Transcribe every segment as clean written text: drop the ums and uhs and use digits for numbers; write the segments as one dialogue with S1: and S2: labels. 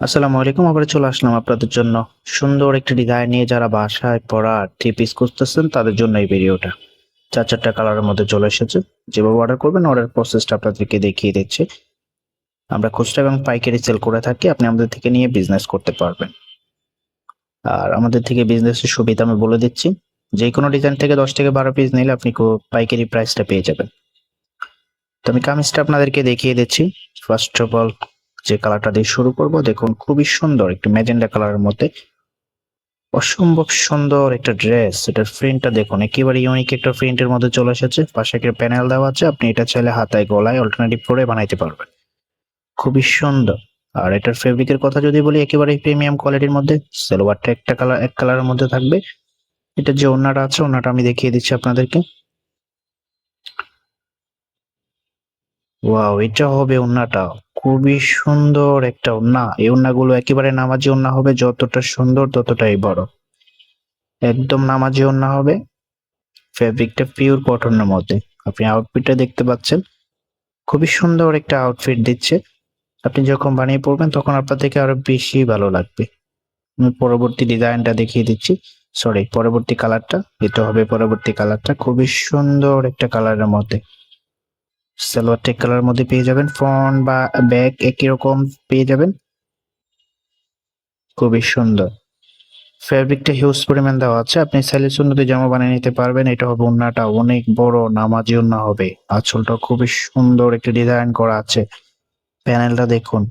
S1: আসসালামু আলাইকুম। আবার চলে আসলাম আপনাদের জন্য সুন্দর একটি ডিজাইন নিয়ে। যারা বাসায় পরা থ্রি পিস খুঁজতেছেন তাদের জন্য এই ভিডিওটা। চারটা কালারের মধ্যে চলে এসেছে। যেভাবে অর্ডার করবেন অর্ডার প্রসেসটা আপনাদেরকে দেখিয়ে দিচ্ছি। আমরা খুচরা এবং পাইকারি সেল করে থাকি, আপনি আমাদের থেকে নিয়ে বিজনেস করতে পারবেন। আর আমাদের থেকে বিজনেসের সুবিধা আমি বলে দিচ্ছি। যে কোনো ডিজাইন থেকে 10 থেকে 12 পিস নিলে আপনি পাইকারি প্রাইসটা পেয়ে যাবেন। তো আমি কামিজটা আপনাদেরকে দেখিয়ে দিচ্ছি। ফার্স্ট অফ অল যে কালারটা দিয়ে শুরু করব, দেখুন খুবই সুন্দর একটু ম্যাজেন্ডা কালারের মধ্যে অসম্ভব সুন্দর একটা ড্রেস। এটার প্রিন্টটা দেখুন, একেবারে ইউনিক একটা প্রিন্টের মধ্যে চলে এসেছে। পাশে একটা প্যানেল দেওয়া আছে, আপনি এটা চাইলে হাতায় গলায় অল্টারনেটিভ করে বানাইতে পারবেন। খুবই সুন্দর। আর এটার ফেব্রিকের কথা যদি বলি, একেবারে প্রিমিয়াম কোয়ালিটির মধ্যে। সালোয়ারটা এক কালারের মধ্যে থাকবে। এটা যে ওড়নাটা আছে, ওড়নাটা আমি দেখিয়ে দিচ্ছি আপনাদেরকে। ওয়াও, এটা হবে ওড়নাটা। খুবই সুন্দর একটা ওড়না। এই ওড়নাগুলো একেবারে নামাজি ওড়না হবে, যতটা সুন্দর ততটাই বড়। একদম নামাজি ওড়না হবে। ফেব্রিকটা পিওর কটনের মধ্যে। আপনি আউটফিটটা দেখতে পাচ্ছেন, খুবই সুন্দর একটা আউটফিট দিচ্ছে। আপনি যখন বানিয়ে পড়বেন তখন আপনার থেকে আরো বেশি ভালো লাগবে। আমি পরবর্তী ডিজাইনটা দেখিয়ে দিচ্ছি। সরি, পরবর্তী কালারটা। এটা হবে পরবর্তী কালারটা। খুবই সুন্দর একটা কালারের মধ্যে। সালোয়ার টেক কালারের মধ্যে পেয়ে যাবেন, ফ্রন্ট বা ব্যাক একই রকম পেয়ে যাবেন। খুবই সুন্দর। ফেব্রিকটা হিউজ পরিমাণ দেওয়া আছে, আপনি চাইলে সুন্নতি জামা বানিয়ে নিতে পারবেন। এটা হবে ওড়নাটা, অনেক বড় নামাজি ওড়না হবে। আঁচলটা খুবই সুন্দর একটা ডিজাইন করা আছে। প্যানেলটা দেখুন,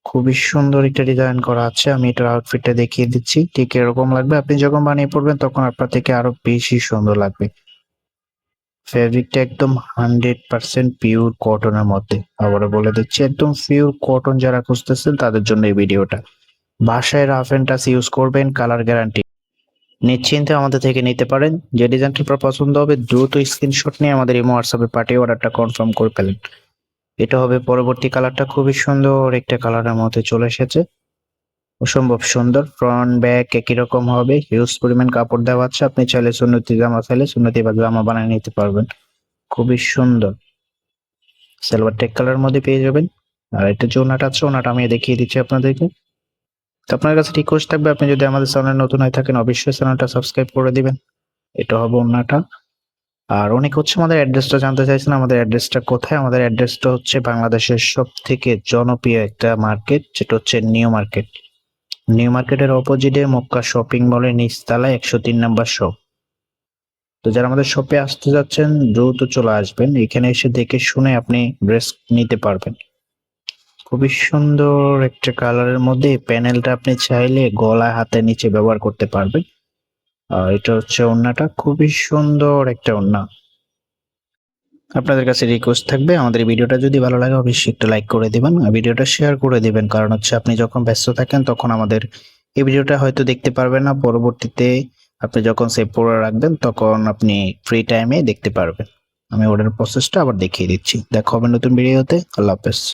S1: খুবই সুন্দর একটা ডিজাইন করা আছে। আমি এটার আউটফিটটা দেখিয়ে দিচ্ছি, ঠিক এরকম লাগবে। আপনি যখন বানিয়ে পড়বেন তখন আপনার থেকে আরো বেশি সুন্দর লাগবে। ফেব্রিকটা একদম 100% পিওর কটনের মধ্যে। আবারও বলে দিচ্ছি, একদম পিওর কটন যারা খুঁজতেছেন তাদের জন্য এই ভিডিওটা। বাসায় রাফ এন্ড টাচ ইউজ করবেন, কালার গ্যারান্টি। নিশ্চিন্তে আমাদের থেকে নিতে পারেন। যে ডিজাইনটি আপনার পছন্দ হবে দ্রুত স্ক্রিনশট নিয়ে আমাদের ইমো হোয়াটসঅ্যাপে পাঠিয়ে অর্ডারটা কনফার্ম করে ফেলেন। এটা হবে পরবর্তী কালারটা। খুবই সুন্দর একটা কালারের মধ্যে চলে এসেছে। অসম্ভব সুন্দর। ফ্রন্ট ব্যাক একই রকম হবে, হিউজ পরিমাণ কাপড় দেওয়া আছে। আপনি চাইলে সুন্নতি জামা চাইলে সুন্নতি বা জামা বানিয়ে নিতে পারবেন। খুবই সুন্দর। সালোয়ার টেক কালার মধ্যে পেয়ে যাবেন। আর এটা যে ওনাটা আছে, ওনাটা আমি দেখিয়ে দিচ্ছি আপনাদেরকে। তো আপনার কাছে রিকোয়েস্ট থাকবে, আপনি যদি আমাদের চ্যানেল নতুন হয়ে থাকেন অবশ্যই চ্যানেলটা সাবস্ক্রাইব করে দিবেন। এটা হবে ওনাটা। আর অনেক হচ্ছে আমাদের অ্যাড্রেসটা জানতে চাইছেন। আমাদের অ্যাড্রেসটা কোথায়? আমাদের অ্যাড্রেসটা হচ্ছে বাংলাদেশের সব থেকে জনপ্রিয় একটা মার্কেট, যেটা হচ্ছে নিউ মার্কেট। নিউ মার্কেটের অপোজিটে মক্কা শপিং মলের নিচতলায় 103 নাম্বার শপ। তো যারা আমাদের শপে আসতে যাচ্ছেন দ্রুত চলে আসবেন, এখানে এসে দেখে শুনে আপনি ড্রেস নিতে পারবেন। খুবই সুন্দর একটা কালারের মধ্যে প্যানেলটা আপনি চাইলে গলায় হাতের নিচে ব্যবহার করতে পারবেন। আর এটা হচ্ছে ওড়নাটা, খুবই সুন্দর একটা ওড়না। আপনাদের কাছে রিকোয়েস্ট থাকবে, আমাদের এই ভিডিওটা যদি ভালো লাগে অবশ্যই একটু লাইক করে দিবেন আর ভিডিওটা শেয়ার করে দিবেন। কারণ হচ্ছে আপনি যখন ব্যস্ত থাকেন তখন আমাদের এই ভিডিওটা হয়তো দেখতে পারবেন না। পরবর্তীতে আপনি যখন সেভ করে রাখবেন তখন আপনি ফ্রি টাইমে দেখতে পারবেন। আমি অর্ডার প্রসেসটা আবার দেখিয়ে দিচ্ছি। দেখা হবে নতুন ভিডিওতে। আল্লাহ হাফেজ।